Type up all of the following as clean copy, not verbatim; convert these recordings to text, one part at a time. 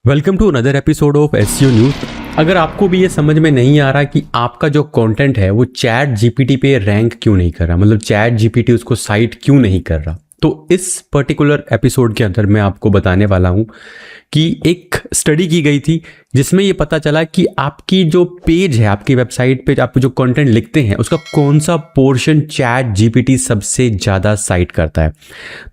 Welcome to another episode of SEO news. अगर आपको भी ये समझ में नहीं आ रहा कि आपका जो कंटेंट है वो चैट जीपीटी पे रैंक क्यों नहीं कर रहा, मतलब चैट जीपीटी उसको साइट क्यों नहीं कर रहा, तो इस पर्टिकुलर एपिसोड के अंदर मैं आपको बताने वाला हूँ कि एक स्टडी की गई थी जिसमें ये पता चला कि आपकी जो पेज है, आपकी वेबसाइट पे आप जो कंटेंट लिखते हैं उसका कौन सा पोर्शन चैट जीपीटी सबसे ज़्यादा साइट करता है।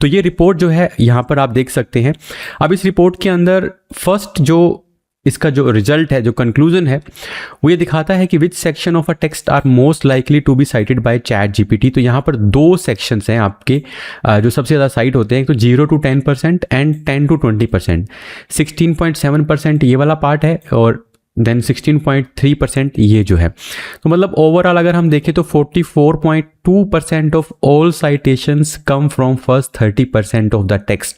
तो ये रिपोर्ट जो है यहाँ पर आप देख सकते हैं। अब इस रिपोर्ट के अंदर फर्स्ट जो इसका जो रिजल्ट है, जो कंक्लूजन है, वो ये दिखाता है कि which section of a text are most likely to be cited by ChatGPT. तो यहाँ पर दो सेक्शंस हैं आपके जो सबसे ज़्यादा साइट होते हैं, तो 0 to 10% एंड 10 to 20%। 16.7% ये वाला पार्ट है और देन 16.3% ये जो है। तो मतलब ओवरऑल अगर हम देखें तो 44.2% of all citations come from first 30% of the text.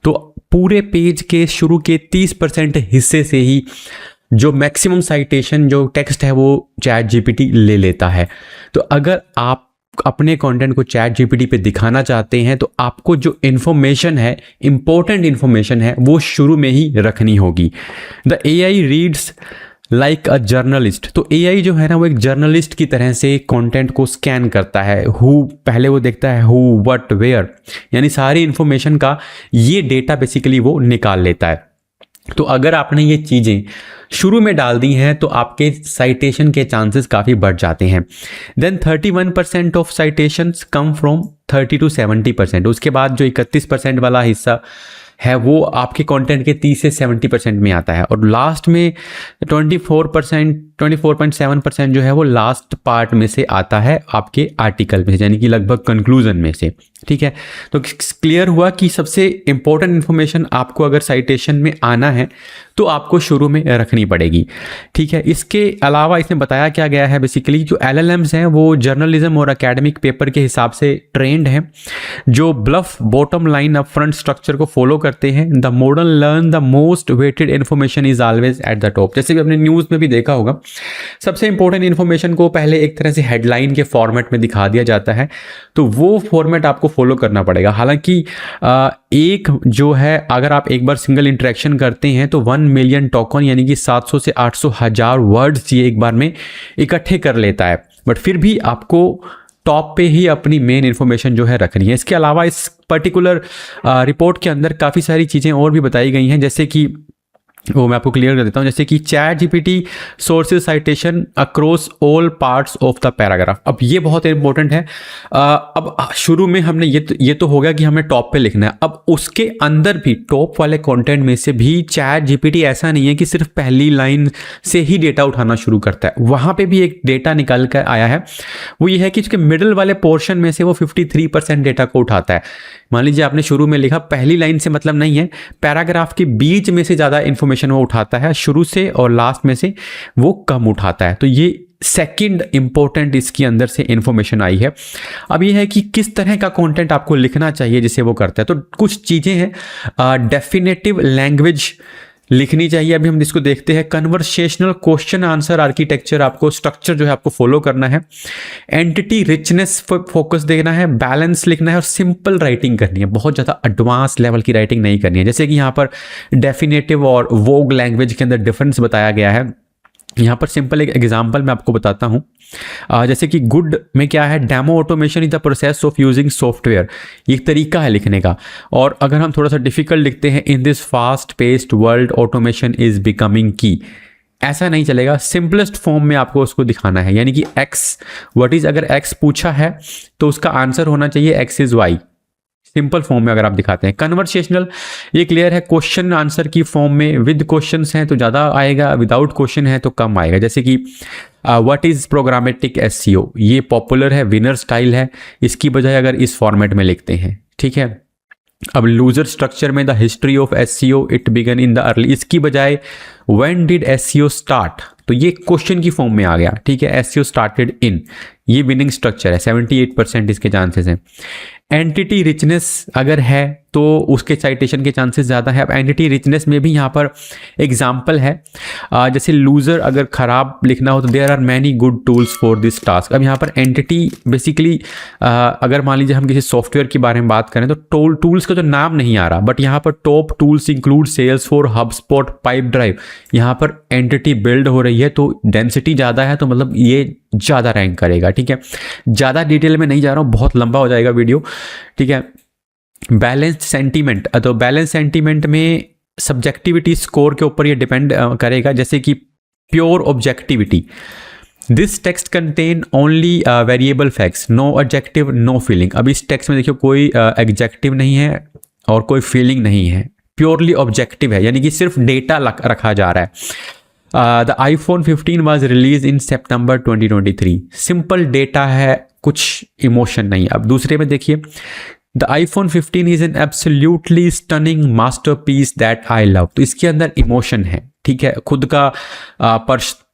तो पूरे पेज के शुरू के 30% हिस्से से ही जो मैक्सिमम साइटेशन जो टेक्स्ट है वो चैट जीपीटी ले लेता है। तो अगर आप अपने कंटेंट को चैट जीपीटी पे दिखाना चाहते हैं तो आपको जो इन्फॉर्मेशन है, इंपॉर्टेंट इन्फॉर्मेशन है, वो शुरू में ही रखनी होगी। The AI reads like a journalist. तो एआई जो है ना वो एक जर्नलिस्ट की तरह से कंटेंट को स्कैन करता है। पहले वो देखता है हु, व्हाट, वेयर, यानी सारी इंफॉर्मेशन का ये डेटा बेसिकली वो निकाल लेता है। तो अगर आपने ये चीज़ें शुरू में डाल दी हैं तो आपके साइटेशन के चांसेस काफ़ी बढ़ जाते हैं। Then 31% of citations come from 30 to 70%। उसके बाद जो 31% वाला हिस्सा है वो आपके कंटेंट के 30 से 70% में आता है और लास्ट में 24.7% जो है वो लास्ट पार्ट में से आता है आपके आर्टिकल में, यानी कि लगभग कंक्लूजन में से। ठीक है, तो क्लियर हुआ कि सबसे इंपॉर्टेंट इन्फॉर्मेशन आपको अगर साइटेशन में आना है तो आपको शुरू में रखनी पड़ेगी। ठीक है, इसके अलावा इसमें बताया क्या गया है, बेसिकली जो LLMs हैं वो जर्नलिज्म और एकेडमिक पेपर के हिसाब से ट्रेंड हैं, जो BLUF bottom line up front structure को फॉलो करते हैं। The model learn the most weighted information is always at the top. जैसे भी आपने न्यूज़ में भी देखा होगा, सबसे इंपॉर्टेंट इन्फॉर्मेशन को पहले एक तरह से हेडलाइन के फॉर्मेट में दिखा दिया जाता है, तो वो फॉर्मेट आपको फॉलो करना पड़ेगा। हालांकि एक जो है, अगर आप एक बार सिंगल इंटरेक्शन करते हैं तो 1 मिलियन टोकन यानी कि 700 से 800 हज़ार वर्ड्स ये एक बार में इकट्ठे कर लेता है, बट फिर भी आपको टॉप पे ही अपनी मेन इन्फॉर्मेशन जो है रखनी है। इसके अलावा इस पर्टिकुलर रिपोर्ट के अंदर काफ़ी सारी चीज़ें और भी बताई गई हैं, जैसे कि वो मैं आपको क्लियर कर देता हूँ। जैसे कि chat GPT sources citation across all parts of the paragraph. अब ये बहुत इंपॉर्टेंट है। अब शुरू में हमने ये तो हो गया कि हमें टॉप पे लिखना है। अब उसके अंदर भी टॉप वाले कंटेंट में से भी चैट जीपीटी ऐसा नहीं है कि सिर्फ पहली लाइन से ही डेटा उठाना शुरू करता है, वहाँ पे भी एक डेटा निकल कर आया है। वो ये है कि उसके मिडिल वाले पोर्शन में से वो 53% डेटा को उठाता है। मान लीजिए आपने शुरू में लिखा, पहली लाइन से मतलब नहीं है, पैराग्राफ के बीच में से ज़्यादा इन्फॉर्मेशन वो उठाता है, शुरू से और लास्ट में से वो कम उठाता है। तो ये सेकंड इंपॉर्टेंट इसके अंदर से इंफॉर्मेशन आई है। अब ये है कि किस तरह का कंटेंट आपको लिखना चाहिए जिसे वो करता है। तो कुछ चीज़ें हैं, डेफिनेटिव लैंग्वेज लिखनी चाहिए। अभी हम इसको देखते हैं। कन्वर्सेशनल क्वेश्चन आंसर आर्किटेक्चर, आपको स्ट्रक्चर जो है आपको फॉलो करना है। एंटिटी रिचनेस फोकस देना है, बैलेंस लिखना है और सिंपल राइटिंग करनी है। बहुत ज़्यादा एडवांस लेवल की राइटिंग नहीं करनी है। जैसे कि यहाँ पर डेफिनेटिव और वोग लैंग्वेज के अंदर डिफरेंस बताया गया है। यहाँ पर सिंपल एक एग्जांपल मैं आपको बताता हूँ। जैसे कि गुड में क्या है, demo automation is the process of using software, ये एक तरीका है लिखने का। और अगर हम थोड़ा सा डिफिकल्ट लिखते हैं, in this fast paced world automation is becoming की, ऐसा नहीं चलेगा। सिंपलेस्ट फॉर्म में आपको उसको दिखाना है, यानी कि एक्स व्हाट इज, अगर एक्स पूछा है तो उसका आंसर होना चाहिए X is Y, simple form में अगर आप दिखाते हैं। कन्वर्सेशनल ये क्लियर है, क्वेश्चन आंसर की फॉर्म में, विद क्वेश्चंस हैं तो ज़्यादा आएगा, विदाउट क्वेश्चन है तो कम आएगा। जैसे कि व्हाट इज़ प्रोग्रामेटिक एसईओ, ये पॉपुलर है, विनर स्टाइल है, इसकी बजाय अगर इस फॉर्मेट में लिखते हैं। ठीक है, अब लूजर स्ट्रक्चर में the history of SEO it began in the early, इसकी बजाय व्हेन डिड एसईओ स्टार्ट, तो ये क्वेश्चन की फॉर्म में आ गया। ठीक है, एसईओ स्टार्टेड इन, ये विनिंग स्ट्रक्चर है, 78% इसके चांसेस हैं। एंटिटी रिचनेस अगर है तो उसके साइटेशन के चांसेस ज़्यादा है। अब एंटिटी रिचनेस में भी यहाँ पर एग्जाम्पल है, जैसे लूज़र अगर ख़राब लिखना हो तो there are many good tools for this task. अब यहाँ पर एंटिटी बेसिकली अगर मान लीजिए हम किसी सॉफ्टवेयर के बारे में बात करें तो टूल्स का जो नाम नहीं आ रहा, बट यहाँ पर top tools include Salesforce, HubSpot, Pipedrive. यहाँ पर एंटिटी बिल्ड हो रही है तो डेंसिटी ज़्यादा है, तो मतलब ये ज़्यादा रैंक करेगा। ठीक है, ज़्यादा डिटेल में नहीं जा रहा हूँ, बहुत लंबा हो जाएगा वीडियो। ठीक है, बैलेंस्ड सेंटीमेंट, तो बैलेंस सेंटीमेंट में सब्जेक्टिविटी स्कोर के ऊपर ये डिपेंड करेगा, जैसे कि pure objectivity, this text contain only variable facts, no adjective no feeling. अब इस टेक्स्ट में देखिए कोई एडजेक्टिव नहीं है और कोई फीलिंग नहीं है, प्योरली ऑब्जेक्टिव है, यानी कि सिर्फ डेटा रखा जा रहा है। The iPhone 15 was release in September 2023, simple data है, कुछ इमोशन नहीं। अब दूसरे में देखिए, the iPhone 15 is an absolutely stunning masterpiece that I love, तो इसके अंदर इमोशन है। ठीक है, खुद का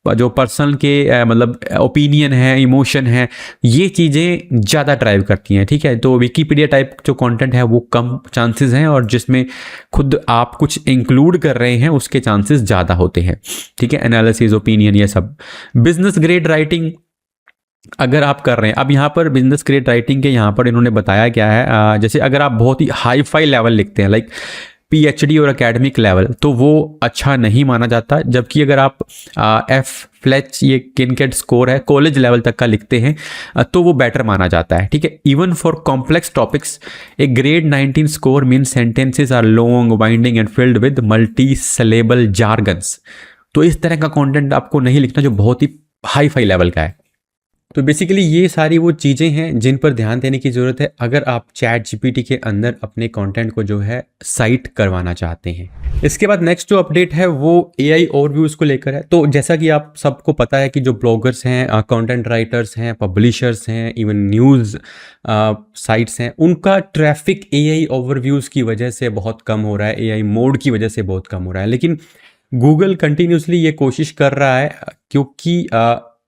जो पर्सन के मतलब ओपिनियन है, इमोशन है, ये चीज़ें ज़्यादा ड्राइव करती हैं। ठीक है, तो विकीपीडिया टाइप जो कंटेंट है वो कम चांसेस हैं, और जिसमें खुद आप कुछ इंक्लूड कर रहे हैं उसके चांसेस ज़्यादा होते हैं। ठीक है, एनालिसिस, ओपिनियन, ये सब। बिजनेस ग्रेड राइटिंग अगर आप कर रहे हैं, अब यहाँ पर बिजनेस ग्रेड राइटिंग के यहाँ पर इन्होंने बताया क्या है, जैसे अगर आप बहुत ही हाई फाई लेवल लिखते हैं, लाइक PhD और एकेडमिक लेवल, तो वो अच्छा नहीं माना जाता। जबकि अगर आप F ये किनकेट स्कोर है, कॉलेज लेवल तक का लिखते हैं तो वो बेटर माना जाता है। ठीक है, even for complex topics a grade 19 score mean sentences are long, winding and filled with multi syllable jargons. तो इस तरह का कंटेंट आपको नहीं लिखना जो बहुत ही हाई फाई लेवल का है। तो बेसिकली ये सारी वो चीज़ें हैं जिन पर ध्यान देने की ज़रूरत है अगर आप ChatGPT के अंदर अपने कंटेंट को जो है साइट करवाना चाहते हैं। इसके बाद नेक्स्ट जो अपडेट है वो AI ओवरव्यूज़ को लेकर है। तो जैसा कि आप सबको पता है कि जो ब्लॉगर्स हैं, कंटेंट राइटर्स हैं, पब्लिशर्स हैं, इवन न्यूज़ साइट्स हैं, उनका ट्रैफिक AI ओवरव्यूज़ की वजह से बहुत कम हो रहा है, AI मोड की वजह से बहुत कम हो रहा है। लेकिन गूगल कंटिन्यूसली ये कोशिश कर रहा है, क्योंकि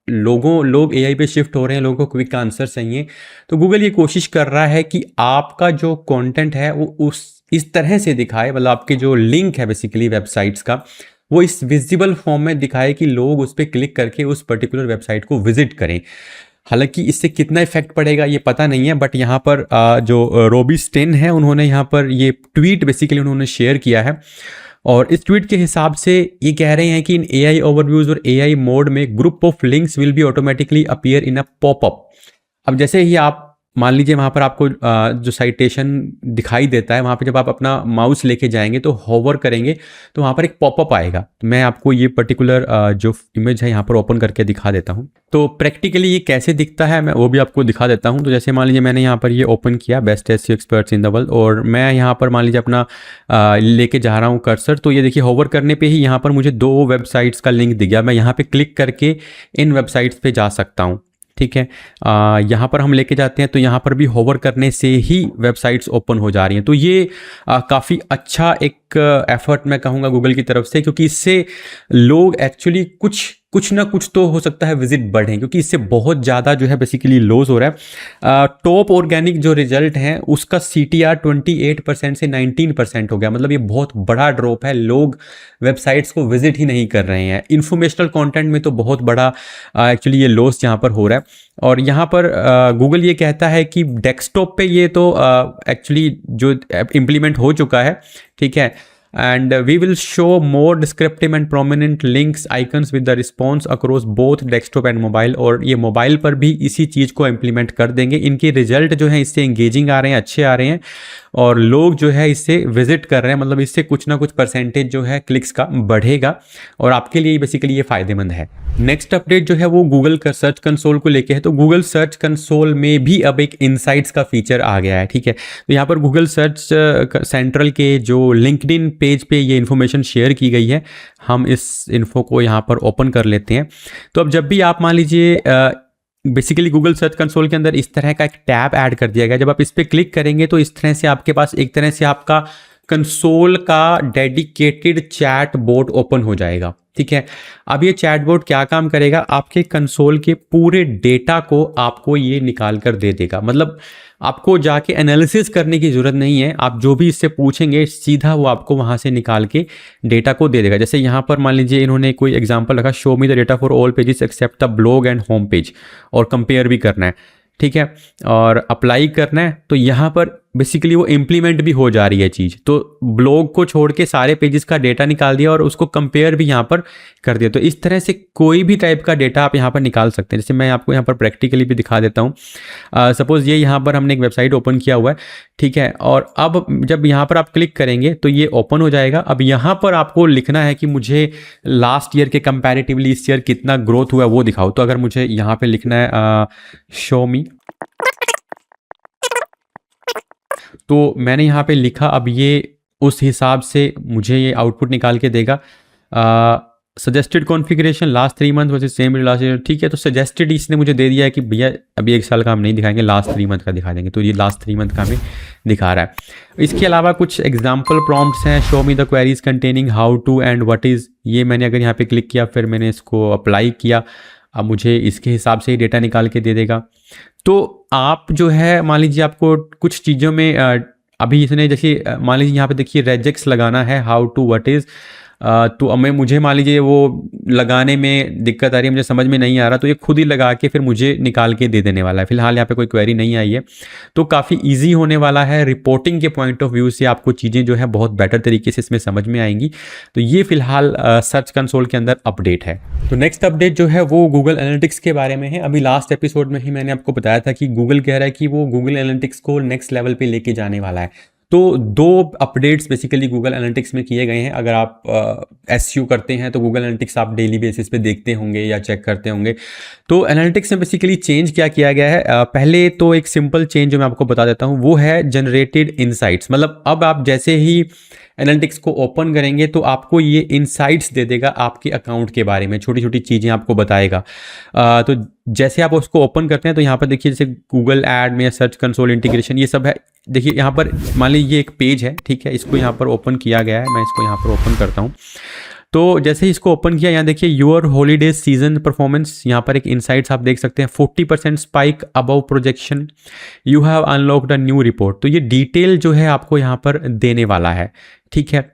लोग AI पे शिफ्ट हो रहे हैं, लोगों को क्विक आंसर चाहिए, तो गूगल ये कोशिश कर रहा है कि आपका जो कंटेंट है वो इस तरह से दिखाए, मतलब आपके जो लिंक है बेसिकली वेबसाइट्स का, वो इस विजिबल फॉर्म में दिखाए कि लोग उस पर क्लिक करके उस पर्टिकुलर वेबसाइट को विजिट करें। हालांकि इससे कितना इफेक्ट पड़ेगा ये पता नहीं है, बट यहाँ पर जो रोबी स्टेन है, उन्होंने यहाँ पर ये ट्वीट बेसिकली उन्होंने शेयर किया है, और इस ट्वीट के हिसाब से ये कह रहे हैं कि इन AI ओवरव्यूज और AI मोड में group of links will be automatically appear in a popup. अब जैसे ही आप मान लीजिए वहाँ पर आपको जो साइटेशन दिखाई देता है, वहाँ पे जब आप अपना माउस लेके जाएंगे तो होवर करेंगे तो वहाँ पर एक पॉपअप आएगा। तो मैं आपको ये पर्टिकुलर जो इमेज है यहाँ पर ओपन करके दिखा देता हूँ। तो प्रैक्टिकली ये कैसे दिखता है मैं वो भी आपको दिखा देता हूँ। तो जैसे मान लीजिए मैंने यहाँ पर ये ओपन किया, best SEO experts in the world, और मैं यहाँ पर मान लीजिए अपना लेके जा रहा हूँ कर्सर। तो ये देखिए होवर करने पे ही यहाँ पर मुझे 2 वेबसाइट्स का लिंक दिख गया। मैं यहाँ पे क्लिक करके इन वेबसाइट्स पे जा सकता हूँ। ठीक है, यहाँ पर हम लेके जाते हैं तो यहाँ पर भी होवर करने से ही वेबसाइट्स ओपन हो जा रही हैं। तो ये काफ़ी अच्छा एक एफर्ट मैं कहूँगा गूगल की तरफ से, क्योंकि इससे लोग एक्चुअली कुछ ना कुछ तो हो सकता है विजिट बढ़ें, क्योंकि इससे बहुत ज़्यादा जो है बेसिकली लॉस हो रहा है। टॉप ऑर्गेनिक जो रिजल्ट हैं उसका CTR 28% से 19% हो गया, मतलब ये बहुत बड़ा ड्रॉप है। लोग वेबसाइट्स को विजिट ही नहीं कर रहे हैं। इन्फॉर्मेशनल कंटेंट में तो बहुत बड़ा एक्चुअली ये लॉस यहाँ पर हो रहा है। और यहाँ पर गूगल ये कहता है कि डेस्कटॉप पे ये तो एक्चुअली जो इम्प्लीमेंट हो चुका है, ठीक है, and we will show more descriptive and prominent links icons with the response across both desktop and mobile। और ये मोबाइल पर भी इसी चीज़ को इम्प्लीमेंट कर देंगे। इनके रिजल्ट जो है इससे एंगेजिंग आ रहे हैं, अच्छे आ रहे हैं, और लोग जो है इससे विजिट कर रहे हैं, मतलब इससे कुछ ना कुछ परसेंटेज जो है क्लिक्स का बढ़ेगा, और आपके लिए बेसिकली ये फ़ायदेमंद है। नेक्स्ट अपडेट जो है वो गूगल का सर्च कंसोल को लेके है। तो गूगल सर्च कंसोल में भी अब एक इनसाइट्स का फीचर आ गया है। ठीक है, तो यहाँ पर गूगल सर्च सेंट्रल के जो लिंक्डइन पेज पे ये इन्फॉर्मेशन शेयर की गई है। हम इस इन्फो को यहाँ पर ओपन कर लेते हैं। तो अब जब भी आप मान लीजिए बेसिकली गूगल सर्च कंसोल के अंदर इस तरह का एक टैब ऐड कर दिया गया। जब आप इस पर क्लिक करेंगे तो इस तरह से आपके पास एक तरह से आपका कंसोल का डेडिकेटेड चैट बोट ओपन हो जाएगा। ठीक है, अब ये चैट बोट क्या काम करेगा, आपके कंसोल के पूरे डेटा को आपको ये निकाल कर दे देगा। मतलब आपको जाके एनालिसिस करने की जरूरत नहीं है, आप जो भी इससे पूछेंगे सीधा वो आपको वहां से निकाल के डेटा को दे देगा। जैसे यहाँ पर मान लीजिए इन्होंने कोई एग्जांपल रखा, show me the data for all pages except the blog and home page, और कंपेयर भी करना है। ठीक है, और अप्लाई करना है, तो यहाँ पर बेसिकली वो इम्प्लीमेंट भी हो जा रही है चीज़। तो ब्लॉग को छोड़ के सारे पेजेस का डेटा निकाल दिया और उसको कंपेयर भी यहाँ पर कर दिया। तो इस तरह से कोई भी टाइप का डेटा आप यहाँ पर निकाल सकते हैं। जैसे मैं आपको यहाँ पर प्रैक्टिकली भी दिखा देता हूँ। सपोज ये यहाँ पर हमने एक वेबसाइट ओपन किया हुआ है। ठीक है, और अब जब यहाँ पर आप क्लिक करेंगे तो ये ओपन हो जाएगा। अब यहाँ पर आपको लिखना है कि मुझे लास्ट ईयर के कंपैरेटिवली इस ईयर कितना ग्रोथ हुआ है वो दिखाओ। तो अगर मुझे यहाँ पे लिखना है शो मी, तो मैंने यहाँ पे लिखा, अब ये उस हिसाब से मुझे ये आउटपुट निकाल के देगा। Suggested configuration last 3 month versus same last year. ठीक है, तो सजेस्टेड इसने मुझे दे दिया है कि भैया अभी 1 साल का हम नहीं दिखाएंगे, लास्ट 3 मंथ का दिखा देंगे। तो ये लास्ट 3 मंथ का हमें दिखा रहा है। इसके अलावा कुछ एग्जाम्पल प्रॉम्प्ट्स हैं। Show me the queries containing how to and what is. ये मैंने अगर यहाँ पे क्लिक किया, फिर मैंने इसको अप्लाई किया, अब मुझे इसके हिसाब से ही डेटा निकाल के दे देगा। तो आप जो है मान लीजिए आपको कुछ चीज़ों में अभी इसने जैसे मान लीजिए यहाँ पे देखिए रेजेक्स लगाना है, हाउ टू व्हाट इज़। तो मुझे मान लीजिए वो लगाने में दिक्कत आ रही है, मुझे समझ में नहीं आ रहा, तो ये खुद ही लगा के फिर मुझे निकाल के दे देने वाला है। फिलहाल यहाँ पे कोई क्वेरी नहीं आई है, तो काफ़ी इजी होने वाला है। रिपोर्टिंग के पॉइंट ऑफ व्यू से आपको चीज़ें जो है बहुत बेटर तरीके से इसमें समझ में आएंगी। तो ये फिलहाल सर्च कंसोल के अंदर अपडेट है। तो नेक्स्ट अपडेट जो है वो गूगल एनालिटिक्स के बारे में है। अभी लास्ट एपिसोड में ही मैंने आपको बताया था कि गूगल कह रहा है कि वो गूगल एनालिटिक्स को नेक्स्ट लेवल पे लेके जाने वाला है। तो 2 अपडेट्स बेसिकली गूगल एनालिटिक्स में किए गए हैं। अगर आप एसईओ करते हैं तो गूगल एनालिटिक्स आप डेली बेसिस पे देखते होंगे या चेक करते होंगे। तो एनालिटिक्स में बेसिकली चेंज क्या किया गया है, पहले तो एक सिंपल चेंज जो मैं आपको बता देता हूँ वो है जनरेटेड इनसाइट्स। मतलब अब आप जैसे ही एनालिटिक्स को ओपन करेंगे तो आपको ये इनसाइट्स दे देगा आपके अकाउंट के बारे में, छोटी छोटी चीज़ें आपको बताएगा। तो जैसे आप उसको ओपन करते हैं तो यहाँ पर देखिए जैसे गूगल ऐड में सर्च कंसोल इंटीग्रेशन ये सब है। देखिए यहाँ पर मान लीजिए ये एक पेज है, ठीक है, इसको यहाँ पर ओपन किया गया है। मैं इसको यहाँ पर ओपन करता हूँ। तो जैसे ही इसको ओपन किया, यहाँ देखिए योर हॉलीडे सीजन परफॉर्मेंस, यहाँ पर एक इनसाइट्स आप देख सकते हैं। 40% spike above projection, you have unlocked a new report. तो ये डिटेल जो है आपको यहाँ पर देने वाला है। ठीक है,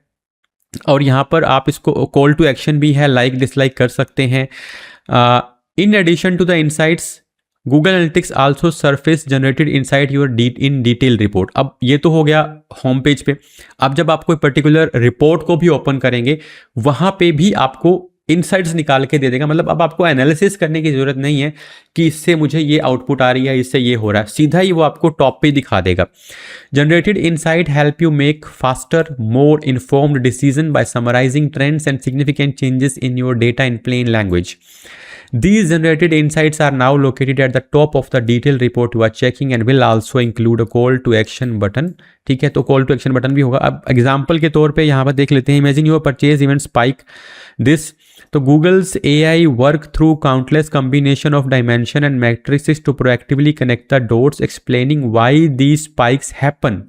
और यहाँ पर आप इसको कॉल टू एक्शन भी है, लाइक डिसलाइक कर सकते हैं। In addition to the insights Google Analytics also surface generated insight your in detail report. अब ये तो हो गया होम पेज पे। अब जब आप कोई पर्टिकुलर रिपोर्ट को भी ओपन करेंगे वहां पे भी आपको इनसाइट्स निकाल के दे देगा। मतलब अब आपको एनालिसिस करने की जरूरत नहीं है कि इससे मुझे ये आउटपुट आ रही है, इससे ये हो रहा है, सीधा ही वो आपको टॉप पे दिखा देगा। Generated insight help you make faster more informed decision by summarising trends and significant changes in your data in plain language. These generated insights are now located at the top of the detailed report you are checking and will also include a call to action button। ठीक है, तो call to action button भी होगा। अब example के तौर पे यहाँ पर देख लेते हैं। Imagine your purchase event spike this. तो Google's AI work through countless combination of dimension and matrices to proactively connect the dots explaining why these spikes happen.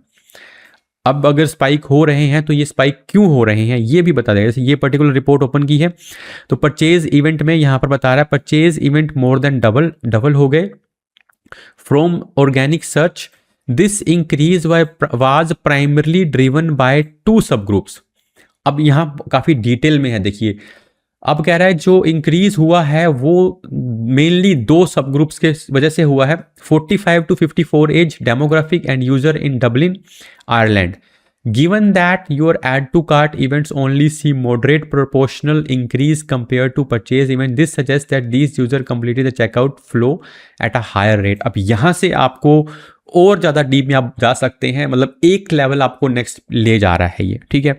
अब अगर स्पाइक हो रहे हैं तो ये स्पाइक क्यों हो रहे हैं ये भी बता देगा। जैसे ये पर्टिकुलर रिपोर्ट ओपन की है तो परचेज इवेंट में यहाँ पर बता रहा है purchase event more than double हो गए from organic search. This increase was primarily driven by 2 सब ग्रुप्स। अब यहाँ काफ़ी डिटेल में है, देखिए अब कह रहा है जो इंक्रीज हुआ है वो मेनली 2 सब ग्रुप्स के वजह से हुआ है। 45 to 54 age demographic and user in Dublin Ireland. Given that your add to cart events only see moderate proportional increase compare to purchase event, this suggest that these user completed the checkout flow at a higher rate. अब यहाँ से आपको और ज़्यादा deep में आप जा सकते हैं, मतलब एक लेवल आपको नेक्स्ट ले जा रहा है ये। ठीक है,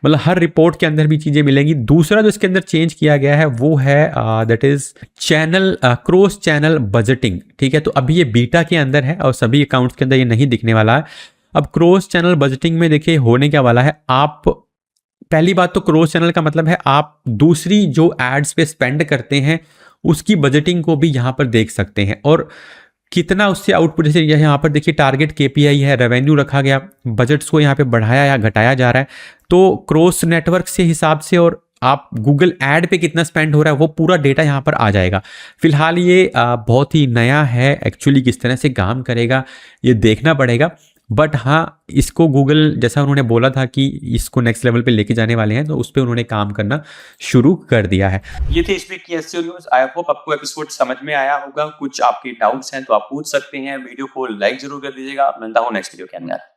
मतलब हर रिपोर्ट के अंदर भी चीज़ें मिलेंगी। दूसरा जो इसके अंदर चेंज किया गया है वो है that is channel cross channel budgeting. ठीक है, तो अभी ये बीटा के अंदर है और सभी अकाउंट्स के अंदर ये नहीं दिखने वाला है। अब क्रॉस चैनल बजटिंग में देखिए होने क्या वाला है। आप पहली बात तो क्रॉस चैनल का मतलब है आप दूसरी जो एड्स पे स्पेंड करते हैं उसकी बजटिंग को भी यहाँ पर देख सकते हैं। और कितना उससे आउटपुट, जैसे यहाँ पर देखिए टारगेट केपीआई है, रेवेन्यू रखा गया, बजट्स को यहाँ पे बढ़ाया या घटाया जा रहा है, तो क्रॉस नेटवर्क से हिसाब से और आप गूगल ऐड पे कितना स्पेंड हो रहा है वो पूरा डेटा यहाँ पर आ जाएगा। फिलहाल ये बहुत ही नया है, एक्चुअली किस तरह से काम करेगा ये देखना पड़ेगा। बट हाँ, इसको गूगल जैसा उन्होंने बोला था कि इसको नेक्स्ट लेवल पे लेके जाने वाले हैं, तो उस पर उन्होंने काम करना शुरू कर दिया है। ये थे इस वीक की एसईओ न्यूज़। आई होप आपको एपिसोड समझ में आया होगा। कुछ आपके डाउट्स हैं तो आप पूछ सकते हैं। वीडियो को लाइक जरूर कर दीजिएगा। मिलता हूँ नेक्स्ट वीडियो के अंदर।